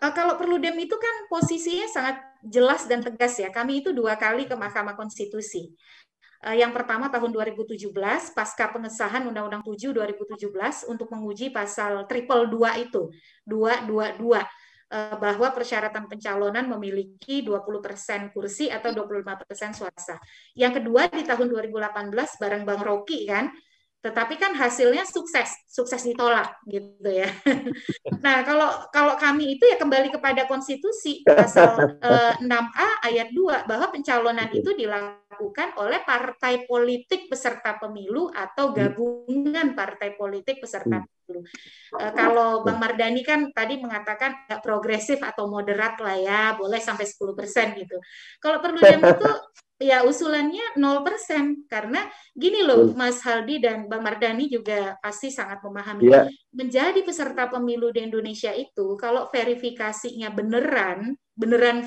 Kalau Perludem itu kan posisinya sangat jelas dan tegas ya. Kami itu 2 kali ke Mahkamah Konstitusi. Yang pertama tahun 2017 pasca pengesahan Undang-Undang 7 2017 untuk menguji pasal triple dua itu 222 bahwa persyaratan pencalonan memiliki 20% kursi atau 25% suara. Yang kedua di tahun 2018 bareng Bang Rocky kan, tetapi kan hasilnya sukses, sukses ditolak gitu ya. Nah, kalau kalau kami itu ya kembali kepada konstitusi pasal 6A ayat 2 bahwa pencalonan itu dilakukan oleh partai politik peserta pemilu atau gabungan partai politik peserta pemilu. Kalau Bang Mardani kan tadi mengatakan nggak progresif atau moderat lah ya, boleh sampai 10% gitu. Kalau Perludem itu ya usulannya 0% karena gini loh Mas Haldi dan Bang Mardani juga pasti sangat memahami. Ya, Menjadi peserta pemilu di Indonesia itu kalau verifikasinya beneran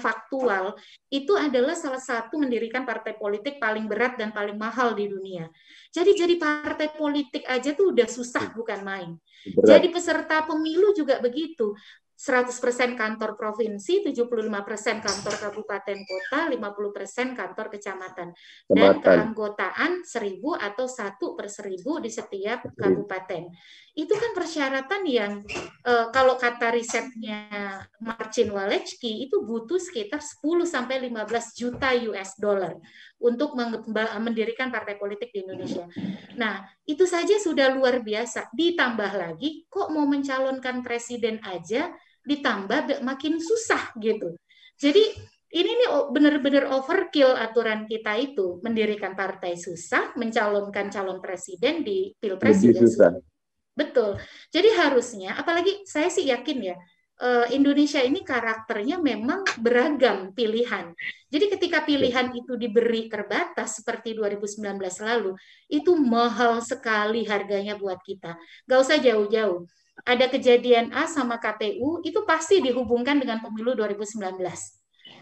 faktual, itu adalah salah satu mendirikan partai politik paling berat dan paling mahal di dunia. Jadi partai politik aja tuh udah susah bukan main. Jadi berat. peserta pemilu juga begitu. 100% kantor provinsi, 75% kantor kabupaten kota, 50% kantor kecamatan. Dan Kecamatan. keanggotaan 1.000 atau 1/1000 di setiap kabupaten. Itu kan persyaratan yang kalau kata risetnya Marcin Waleczki itu butuh sekitar 10 sampai 15 juta US dollar untuk mendirikan partai politik di Indonesia. Nah, itu saja sudah luar biasa. Ditambah lagi kok mau mencalonkan presiden aja ditambah makin susah gitu. Jadi ini nih benar-benar overkill aturan kita itu mendirikan partai susah, mencalonkan calon presiden di pilpres Lebih juga susah. susah. Betul. Jadi harusnya, apalagi saya sih yakin ya, Indonesia ini karakternya memang beragam pilihan. Jadi ketika pilihan itu diberi terbatas seperti 2019 lalu, itu mahal sekali harganya buat kita. Gak usah jauh-jauh. Ada kejadian A sama KPU, itu pasti dihubungkan dengan pemilu 2019.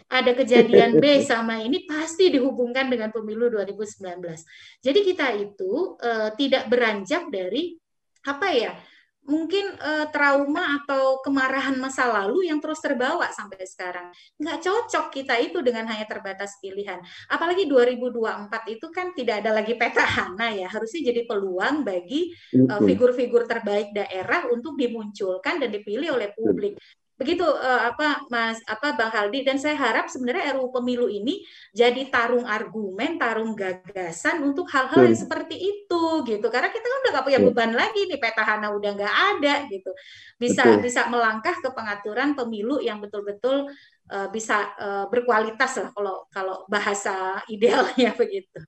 Ada kejadian B sama ini pasti dihubungkan dengan pemilu 2019. Jadi kita itu tidak beranjak dari apa ya, mungkin trauma atau kemarahan masa lalu yang terus terbawa sampai sekarang. Nggak cocok kita itu dengan hanya terbatas pilihan. Apalagi 2024 itu kan tidak ada lagi petahana ya, harusnya jadi peluang bagi figur-figur terbaik daerah untuk dimunculkan dan dipilih oleh publik. Begitu Bang Haldi, dan saya harap sebenarnya RUU Pemilu ini jadi tarung argumen, tarung gagasan untuk hal-hal yang Betul. seperti itu gitu. Karena kita kan udah nggak punya Ya, beban lagi nih, petahana udah nggak ada gitu. Bisa betul. bisa melangkah ke pengaturan pemilu yang betul-betul bisa berkualitas lah kalau kalau bahasa idealnya begitu.